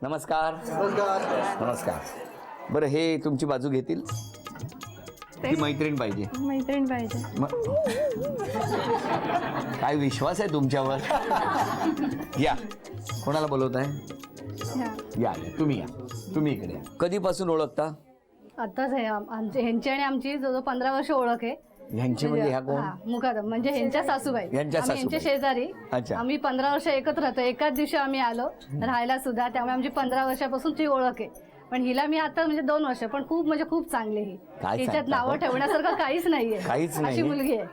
नमस्कार. नमस्कार. बरं, हे तुमची बाजू घेतील की मैत्रीण पाहिजे? मैत्रीण पाहिजे. काय विश्वास आहे तुमच्यावर? या, कोणाला बोलवत आहे? या, तुम्ही या, तुम्ही इकडे या. कधीपासून ओळखता? आताच आहे ह्यांची आणि आमची जवळ 15 वर्ष ओळख आहे. ह्यांची म्हणजे ह्या कोण? मुखादम म्हणजे ह्यांच्या सासूबाई. ह्यांच्या शेजारी. आम्ही 15 वर्ष एकत्र राहतो. एकाच दिवशी आम्ही आलो राहायला सुद्धा, त्यामुळे आमची 15 वर्षापासून ती ओळख आहे. पण हिला मी आता म्हणजे 2 वर्ष, पण खूप म्हणजे खूप चांगली ही. तिच्यात नावं ठेवण्यासारखं काहीच नाहीये. काहीच नाही. अशी मुलगी आहे.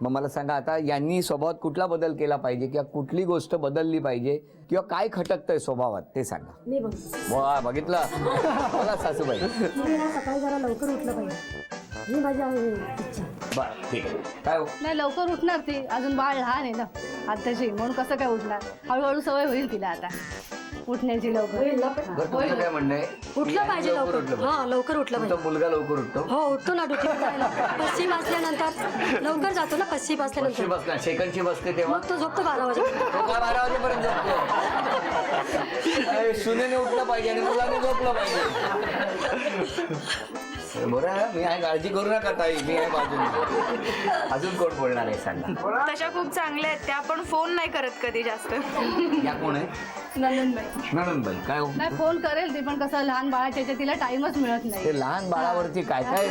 मग मला सांगा, आता यांनी स्वभावात कुठला बदल केला पाहिजे किंवा कुठली गोष्ट बदलली पाहिजे किंवा काय खटकतंय स्वभावात ते सांगा. वा, बघितलं बघा सासूबाई. सकाळी जरा लवकर उठलं पाहिजे ही माझी इच्छा. बरं, ठीक आहे. काय हो? नाही, लवकर उठणार ती, अजून बाळ लहान आहे ना आत्ताची, म्हणून कसं काय उठणार. हळूहळू सवय होईल तिला आता उठण्याची लवकर. बरं, तुमचं काय म्हणणं आहे? उठलं पाहिजे लवकर. हा, लवकर उठलं पाहिजे. तुमचा मुलगा लवकर उठतो? हो, उठतो ना ड्युटी जायला. पश्चिम असल्यानंतर लवकर जातो ना. पश्चिम असल्यानंतर बसला सेकंडची बसते तेव्हा मग तो झोपतो 12 वाजेपर्यंत. 12 वाजेपर्यंत झोपतो. सुनेने उठलं पाहिजे आणि मुलाने झोपलं पाहिजे. बरं, मी आहे, काळजी करू नका ताई, मी आहे बाजूने. अजून कोण बोलणार आहे सांगा? तशा खूप चांगल्या आहेत त्या, पण फोन नाही करत कधी जास्त. या कोण आहे? नंदनबाई. नंदनबाई. काय हो? नाही, फोन करेल ती, पण कसं लहान बाळाच्या तिला टाइमच मिळत नाही. ते लहान बाळावरती काय काय?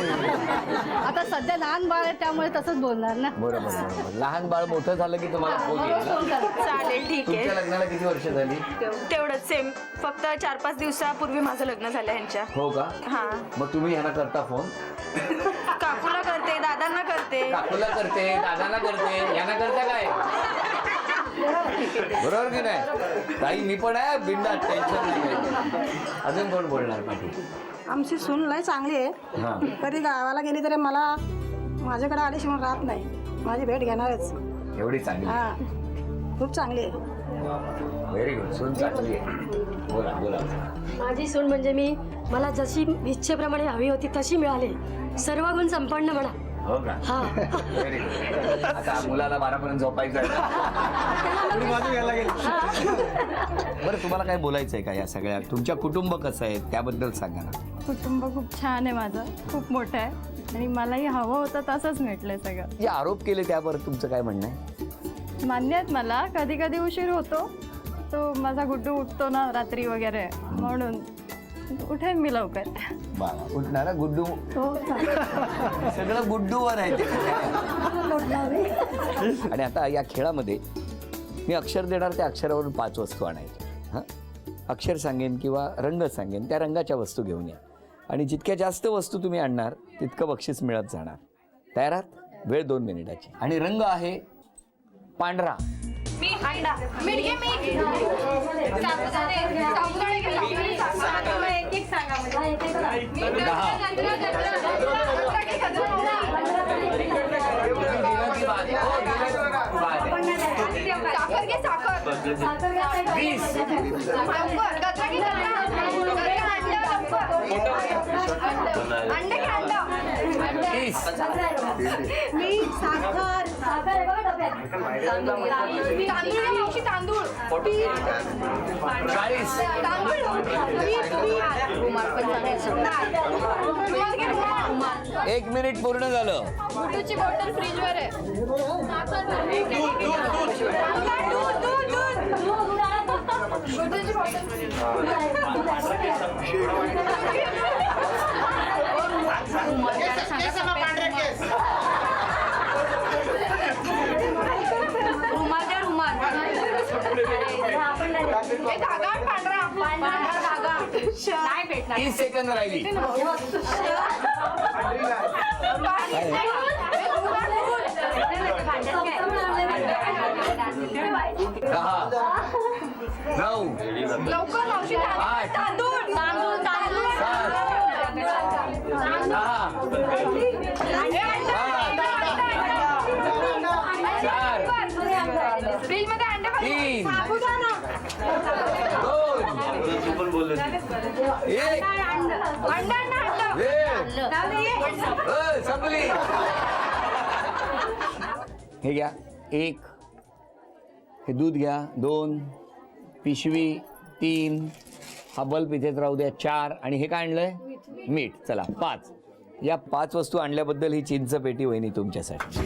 आता सध्या लहान बाळ आहे त्यामुळे तसंच बोलणार ना. बरोबर. लहान बाळ मोठं झालं की तुम्हाला फोन येईल ना? फोन करा. चालेल, ठीक तुमच्या आहे. लग्नाला किती वर्ष झाली? तेवढंच सेम. फक्त 4-5 दिवसापूर्वी माझं लग्न झालं ह्यांच्या. हो का? हा, मग तुम्ही ह्यांना करता फोन? काकूला करते, दादांना करते. काकूला करते, दादाला करते, यांना करता काय? बरोबर की नाही ताई? मी पण आहे बिंदास, टेन्शन नाही. अजून कोण बोलणार पाठी? आमची सून लय चांगली आहे. हा, कधी गावाला गेली तरी मला माझ्याकडे आल्याशिवाय राहत नाही. माझी भेट घेणारच. एवढी चांगली. हा, खूप चांगली आहे. Very good. सून चांगली आहे. बोला बोला. माझी सून म्हणजे मला जशी इच्छेप्रमाणे हवी होती तशी मिळाली. सर्व गुण संपन्न म्हणा. हो का? हा. Very good. आता मुलाला 12 पर्यंत झोपायचं आहे. बरं, तुम्हाला काय बोलायचं आहे का या सगळ्या? तुमच्या कुटुंब कसं आहे त्याबद्दल सांगा ना. कुटुंब खूप छान आहे माझं, खूप मोठं आहे आणि मलाही हवं होतं तसंच भेटलंय सगळं. जे आरोप केले त्यावर तुमचं काय म्हणणं आहे? मान्य आहेत मला. कधी कधी उशीर होतो, तो माझा गुड्डू उठतो ना रात्री वगैरे, म्हणून उठेन मी लवकर. बाबा उठणारा गुड्डू. सगळं गुड्डूवर आहे ते. आणि आता या खेळामध्ये मी अक्षर देणार, त्या अक्षरावरून 5 वस्तू आणायच्या. हां, अक्षर सांगेन किंवा रंग सांगेन, त्या रंगाच्या वस्तू घेऊन या. आणि जितक्या जास्त वस्तू तुम्ही आणणार तितकं बक्षीस मिळत जाणार. तयार आहात? वेळ 2 मिनिटाची. आणि रंग आहे पांढरा. एक मिनिट पूर्ण झालं. गुड्डूची बॉटल फ्रीजवर आहे. रुमाल द्या, रुमाल. धागा पांढरा, पांढरा धागा नाही भेटणार. 30 सेकंद राहिली. 10, 9, लवकर मावशी. 8, तांदूळ, तांदूळ, तांदूळ. 7, 6, 4, फ्रीज मध्ये अंडे 3, 2, 1. संपली. हे घ्या 1, हे दूध घ्या 2, पिशवी 3, हा बल्ब इथेच राहू द्या 4 आणि हे काय आणलंय मीठ. चला 5. या 5 वस्तू आणल्याबद्दल ही चिंच पेटी वहिनी तुमच्यासाठी.